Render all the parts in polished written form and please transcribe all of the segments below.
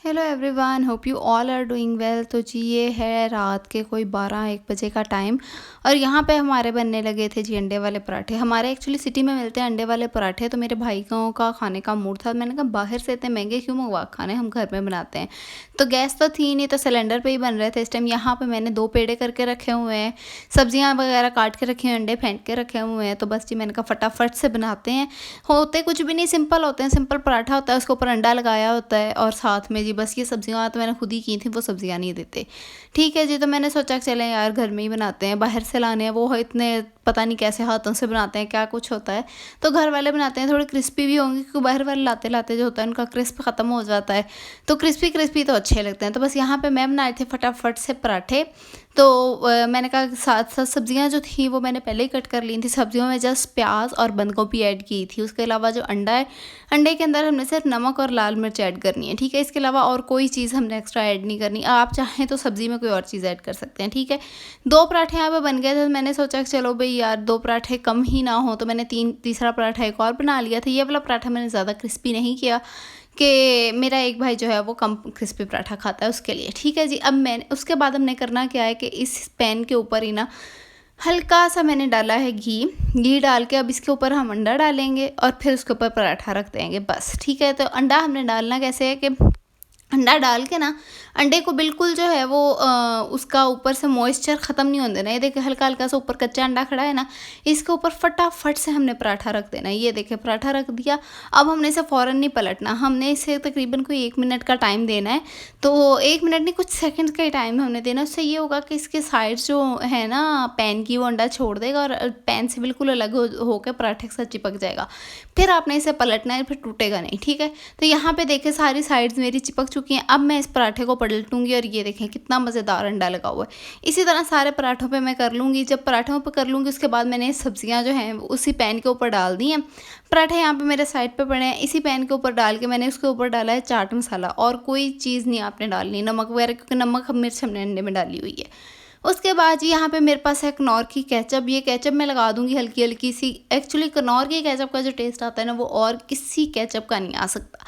Hello everyone, hope you all are doing well. तो जी ये है रात के कोई 12-1 बजे का टाइम और यहाँ पे हमारे बनने लगे थे जी अंडे वाले पराठे। हमारे एक्चुअली सिटी में मिलते हैं अंडे वाले पराठे, तो मेरे भाइयों का खाने का मूड था। मैंने कहा बाहर से इतने महंगे क्यों मंगवा खाने, हम घर में बनाते हैं। तो गैस तो थी नहीं, तो सिलेंडर पे ही बन रहे थे इस टाइम। यहाँ पे मैंने 2 पेड़े करके रखे हुए हैं, सब्जियाँ वगैरह काट के रखी हैं, अंडे फेंट के रखे हुए हैं। तो बस जी मैंने कहा फटाफट से बनाते हैं। होते कुछ भी नहीं, सिंपल होते हैं। सिंपल पराठा होता है, उसके ऊपर अंडा लगाया होता है और साथ में जी बस ये सब्जियाँ तो मैंने खुद ही की थी, वो सब्जियाँ नहीं देते। ठीक है जी, तो मैंने सोचा कि चलें यार घर में ही बनाते हैं, बाहर से लाने हैं वो इतने पता नहीं कैसे हाथों से बनाते हैं, क्या कुछ होता है। तो घर वाले बनाते हैं, थोड़े क्रिस्पी भी होंगे क्योंकि बाहर वाले लाते लाते जो होता है उनका क्रिस्प ख़त्म हो जाता है। तो क्रिस्पी क्रिस्पी तो अच्छे लगते हैं। तो बस यहाँ पे मैं बनाए थे फटाफट से पराठे। तो मैंने कहा कि साथ साथ सब्जियां जो थी वो मैंने पहले ही कट कर ली थी। सब्जियों में जस्ट प्याज और बंद गोभी ऐड की थी। उसके अलावा जो अंडा है, अंडे के अंदर हमने सिर्फ नमक और लाल मिर्च ऐड करनी है, ठीक है। इसके अलावा और कोई चीज़ हमने एक्स्ट्रा ऐड नहीं करनी। आप चाहें तो सब्जी में कोई और चीज़ ऐड कर सकते हैं, ठीक है। 2 पराठे यहाँ पे बन गए थे, तो मैंने सोचा कि चलो भाई यार 2 पराठे कम ही ना हो, तो मैंने तीसरा पराठा एक और बना लिया था। ये वाला पराठा मैंने ज़्यादा क्रिस्पी नहीं किया कि मेरा एक भाई जो है वो कम क्रिस्पी पराठा खाता है, उसके लिए, ठीक है जी। अब मैंने उसके बाद हमने करना क्या है कि इस पैन के ऊपर ही ना हल्का सा मैंने डाला है घी डाल के अब इसके ऊपर हम अंडा डालेंगे और फिर उसके ऊपर पराठा रख देंगे, बस, ठीक है। तो अंडा हमने डालना कैसे है कि अंडा डाल के ना अंडे को बिल्कुल जो है वो उसका ऊपर से मॉइस्चर ख़त्म नहीं होने देना। ये देखिए हल्का हल्का सा ऊपर कच्चा अंडा खड़ा है ना, इसके ऊपर फटाफट से हमने पराठा रख देना। ये देखिए पराठा रख दिया। अब हमने इसे फ़ौरन नहीं पलटना, हमने इसे तकरीबन कोई 1 मिनट का टाइम देना है। तो 1 मिनट नहीं, कुछ सेकंड्स का ही टाइम हमने देना। उससे ये होगा कि इसके साइड्स जो है ना पैन की, वो अंडा छोड़ देगा और पैन से बिल्कुल अलग होकर पराठे के साथ चिपक जाएगा। फिर आपने इसे पलटना है, फिर टूटेगा नहीं, ठीक है। तो यहाँ पे देखें सारी साइड्स मेरी चिपक चुकी हैं। अब मैं इस पराठे को पलटूंगी और ये देखें कितना मज़ेदार अंडा लगा हुआ है। इसी तरह सारे पराठों पे मैं कर लूँगी। जब पराठों पे कर लूँगी उसके बाद मैंने सब्जियाँ जो हैं उसी पैन के ऊपर डाल दी हैं। पराठे यहाँ पे मेरे साइड पे पड़े हैं, इसी पैन के ऊपर डाल के मैंने उसके ऊपर डाला है चाट मसाला। और कोई चीज़ नहीं आपने डालनी, नमक वगैरह, क्योंकि नमक मिर्च हमने अंडे में डाली हुई है। उसके बाद जी यहाँ पे मेरे पास है कनौर की केचप। ये केचप मैं लगा दूंगी हल्की हल्की सी। एक्चुअली कनौर की केचप का जो टेस्ट आता है ना वो और किसी केचप का नहीं आ सकता।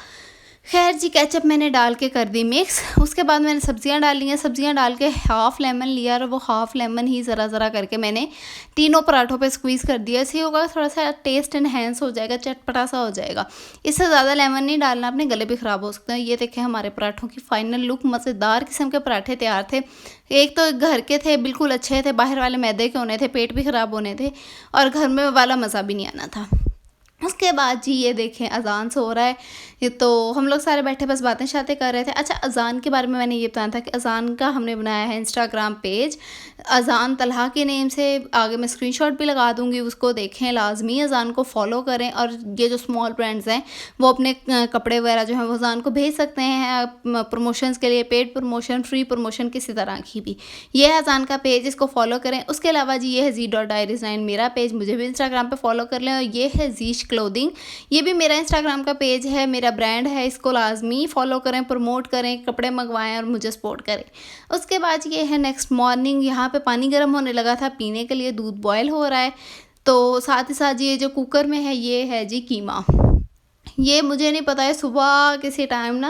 खैर जी केचप मैंने डाल के कर दी मिक्स। उसके बाद मैंने सब्जियां डाली हैं। सब्जियां डाल के हाफ़ लेमन लिया और वो हाफ़ लेमन ही ज़रा ज़रा करके मैंने तीनों पराठों पे स्क्वीज़ कर दिया। इससे होगा थोड़ा सा टेस्ट इन्हेंस हो जाएगा, चटपटा सा हो जाएगा। इससे ज़्यादा लेमन नहीं डालना, अपने गले भी ख़राब हो सकते हैं। ये देखें हमारे पराठों की फ़ाइनल लुक, मज़ेदार किस्म के पराठे तैयार थे। एक तो घर के थे, बिल्कुल अच्छे थे, बाहर वाले मैदे के होने थे, पेट भी ख़राब होने थे और घर में वाला मज़ा भी नहीं आना था। उसके बाद जी ये देखें अज़ान से हो रहा है। ये तो हम लोग सारे बैठे बस बातें शातें कर रहे थे। अच्छा, अज़ान के बारे में मैंने ये बताया था कि अज़ान का हमने बनाया है इंस्टाग्राम पेज, अज़ान तलहा के नेम से। आगे मैं स्क्रीनशॉट भी लगा दूँगी, उसको देखें लाजमी, अज़ान को फॉलो करें। और ये जो स्मॉल ब्रांड्स हैं वो अपने कपड़े वगैरह जो हैं वो अज़ान को भेज सकते हैं प्रमोशंस के लिए, पेड प्रमोशन, फ्री प्रमोशन, किसी तरह की भी। ये है अज़ान का पेज, इसको फॉलो करें। उसके अलावा जी ये है Z.Diaries9 मेरा पेज, मुझे भी इंस्टाग्राम पे फॉलो कर लें। और ये है जीश क्लोथिंग, ये भी मेरा इंस्टाग्राम का पेज है, मेरा ब्रांड है, इसको लाजमी फॉलो करें, प्रमोट करें, कपड़े मंगवाएं और मुझे सपोर्ट करें। उसके बाद ये है नेक्स्ट मॉर्निंग। यहाँ पे पानी गर्म होने लगा था पीने के लिए, दूध बॉयल हो रहा है। तो साथ ही साथ ये जो कुकर में है ये है जी कीमा। ये मुझे नहीं पता है, सुबह किसी टाइम ना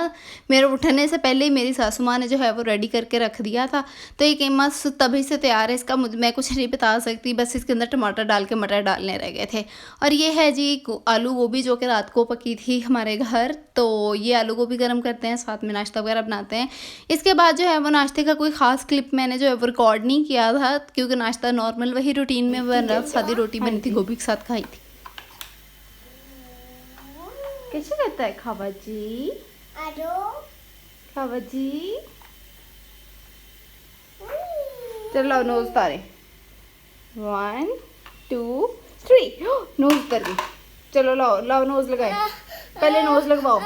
मेरे उठने से पहले ही मेरी सासू माँ ने जो है वो रेडी करके रख दिया था। तो ये कीमा तभी से तैयार है, इसका मैं कुछ नहीं बता सकती, बस इसके अंदर टमाटर डाल के मटर डालने रह गए थे। और ये है जी आलू गोभी जो कि रात को पकी थी हमारे घर। तो ये आलू गोभी गर्म करते हैं, साथ में नाश्ता वगैरह बनाते हैं। इसके बाद जो है वो नाश्ते का कोई ख़ास क्लिप मैंने जो है वो रिकॉर्ड नहीं किया था, क्योंकि नाश्ता नॉर्मल वही रूटीन में बन रहा। सादी रोटी बनी थी, गोभी के साथ खाई थी। कैसे कहता है खावा जी? खावा जी, चलो नोज तारे, 1 2 3, नोज उतर गई। चलो लाओ लाओ नोज लगाए, पहले नोज लगवाओ।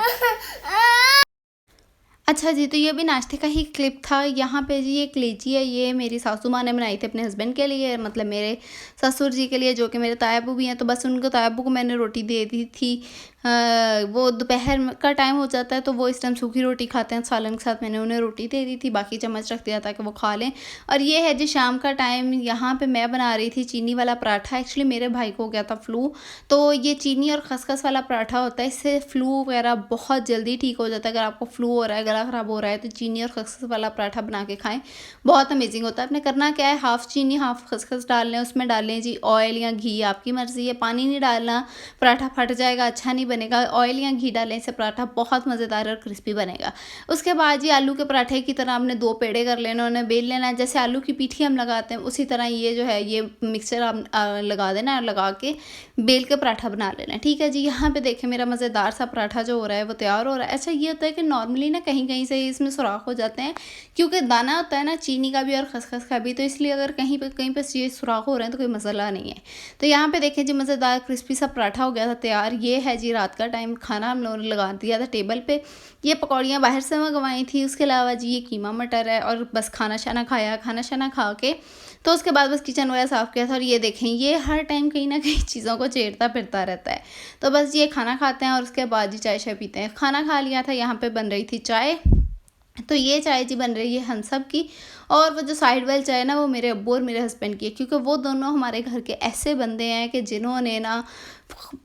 अच्छा जी, तो ये भी नाश्ते का ही क्लिप था। यहाँ पे जी एक लीची है, ये मेरी सासू माँ ने बनाई थी अपने हस्बैंड के लिए, मतलब मेरे ससुर जी के लिए, जो कि मेरे तायाबू भी हैं। तो बस उनको तायाबू को मैंने रोटी दे दी थी वो दोपहर का टाइम हो जाता है तो वो इस टाइम सूखी रोटी खाते हैं सालन के साथ। मैंने उन्हें रोटी दे दी थी, बाकी चम्मच रख दिया था कि वो खा लें। और ये है जी शाम का टाइम, यहाँ पे मैं बना रही थी चीनी वाला पराठा। एक्चुअली मेरे भाई को हो गया था फ्लू, तो ये चीनी और खसखस वाला पराठा होता है, इससे फ्लू वगैरह बहुत जल्दी ठीक हो जाता है। अगर आपको फ्लू हो रहा है, गला ख़राब हो रहा है, तो चीनी और खसखस वाला पराठा बना के खाएं, बहुत अमेजिंग होता है। आपने करना क्या है, हाफ़ चीनी हाफ़ खसखस डाल लें, उसमें डाल लें जी ऑयल या घी, आपकी मर्ज़ी है। पानी नहीं डालना, पराठा फट जाएगा, अच्छा नहीं बनेगा। ऑयल या घी डालने से पराठा बहुत मज़ेदार और क्रिस्पी बनेगा। उसके बाद जी आलू के पराठे की तरह आपने 2 पेड़े कर लेना, उन्हें बेल लेना है। जैसे आलू की पीठी हम लगाते हैं उसी तरह ये जो है ये मिक्सचर आप लगा देना है, लगा के बेल के पराठा बना लेना है। ठीक है जी, यहाँ पे देखें मेरा मज़ेदार सा पराठा जो हो रहा है वो तैयार हो रहा है। अच्छा, ये होता है कि नॉर्मली ना कहीं कहीं से इसमें सुराख हो जाते हैं, क्योंकि दाना होता है ना चीनी का भी और खसखस का भी, तो इसलिए अगर कहीं पे ये सुराख हो रहे हैं तो कोई मसाला नहीं है। तो यहाँ पे देखें जी मज़ेदार क्रिस्पी सा पराठा हो गया था तैयार। ये है जी रात का टाइम, खाना हम लोगों ने लगा दिया था टेबल पे। ये पकौड़ियाँ बाहर से मंगवाई थी, उसके अलावा जी ये कीमा मटर है, और बस खाना शाना खाया। खाना शाना खा के तो उसके बाद बस किचन वगैरह साफ़ किया था। और ये देखें ये हर टाइम कहीं ना कहीं चीज़ों को छेड़ता फिरता रहता है। तो बस ये खाना खाते हैं और उसके बाद जी चाय शाय पीते हैं। खाना खा लिया था, यहाँ पे बन रही थी चाय। तो ये चाय जी बन रही है हम सब की। और वो जो साइड वाली चाय है ना, वो मेरे अब्बू और मेरे हस्बैंड की है, क्योंकि वो दोनों हमारे घर के ऐसे बंदे हैं कि जिन्होंने ना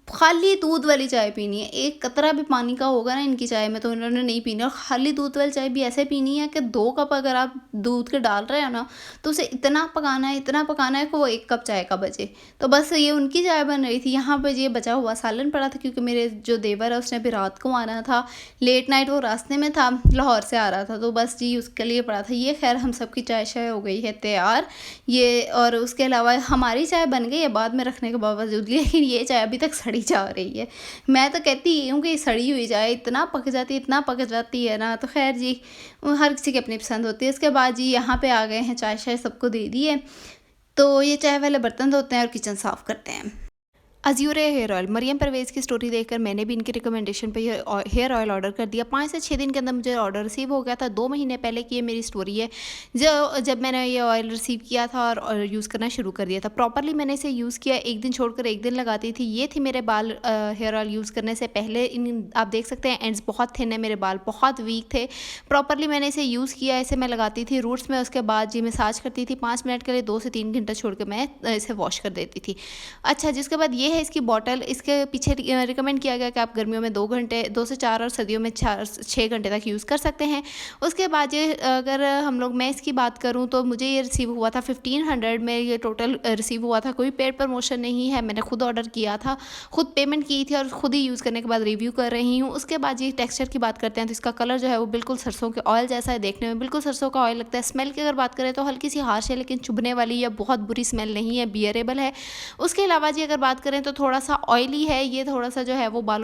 खाली दूध वाली चाय पीनी है। एक कतरा भी पानी का होगा ना इनकी चाय में तो इन्होंने नहीं पीनी। और खाली दूध वाली चाय भी ऐसे पीनी है कि 2 कप अगर आप दूध के डाल रहे हो ना, तो उसे इतना पकाना है कि वो 1 कप चाय का बचे। तो बस ये उनकी चाय बन रही थी। यहाँ पे ये बचा हुआ सालन पड़ा था, क्योंकि मेरे जो देवर है उसने अभी रात को आना था, लेट नाइट वो रास्ते में था, लाहौर से आ रहा था, तो बस जी उसके लिए पड़ा था ये। खैर हम सबकी चाय शाय हो गई है तैयार ये। और उसके अलावा हमारी चाय बन गई है बाद में रखने के बावजूद, लेकिन ये चाय अभी तक सड़ी जा रही है। मैं तो कहती ही हूँ कि सड़ी हुई चाय इतना पक जाती है ना। तो खैर जी, हर किसी की अपनी पसंद होती है। इसके बाद जी यहाँ पे आ गए हैं, चाय शाय सबको दे दी है, तो ये चाय वाले बर्तन धोते हैं और किचन साफ़ करते हैं। अज़ूरे हेयर ऑयल, मरियम परवेज़ की स्टोरी देखकर मैंने भी इनकी रिकमेंडेशन पे ये हेयर ऑयल ऑर्डर कर दिया। 5 से 6 दिन के अंदर मुझे ऑर्डर रिसीव हो गया था। 2 महीने पहले की ये मेरी स्टोरी है, जब मैंने ये ऑयल रिसीव किया था और यूज़ करना शुरू कर दिया था। प्रॉपरली मैंने इसे यूज़ किया, एक दिन छोड़कर एक दिन लगाती थी। ये थी मेरे बाल हेयर ऑयल यूज़ करने से पहले। आप देख सकते हैं एंड्स बहुत थिन है, मेरे बाल बहुत वीक थे। प्रॉपरली मैंने इसे यूज़ किया, इसे मैं लगाती थी रूट्स में। उसके बाद जी मसाज करती थी 5 मिनट के लिए, 2 से 3 घंटा छोड़ के मैं इसे वॉश कर देती थी। अच्छा, जिसके बाद ये है इसकी बॉटल। इसके पीछे रिकमेंड किया गया कि आप गर्मियों में 2 से 4 और सर्दियों में 6 घंटे तक यूज़ कर सकते हैं। उसके बाद ये अगर मैं इसकी बात करूँ तो मुझे ये रिसीव हुआ था 1500 में, ये टोटल रिसीव हुआ था। कोई पेड प्रमोशन नहीं है, मैंने खुद ऑर्डर किया था, खुद पेमेंट की थी और खुद ही यूज़ करने के बाद रिव्यू कर रही हूँ। उसके बाद ये टेक्सचर की बात करते हैं तो इसका कलर जो है वो बिल्कुल सरसों के ऑयल जैसा है, देखने में बिल्कुल सरसों का ऑयल लगता है। स्मेल की अगर बात करें तो हल्की सी हार्श है, लेकिन चुभने वाली या बहुत बुरी स्मेल नहीं है, बियरेबल है। उसके अलावा जी अगर बात करें तो थोड़ा सा ऑयली है ये, थोड़ा सा जो है वो बालों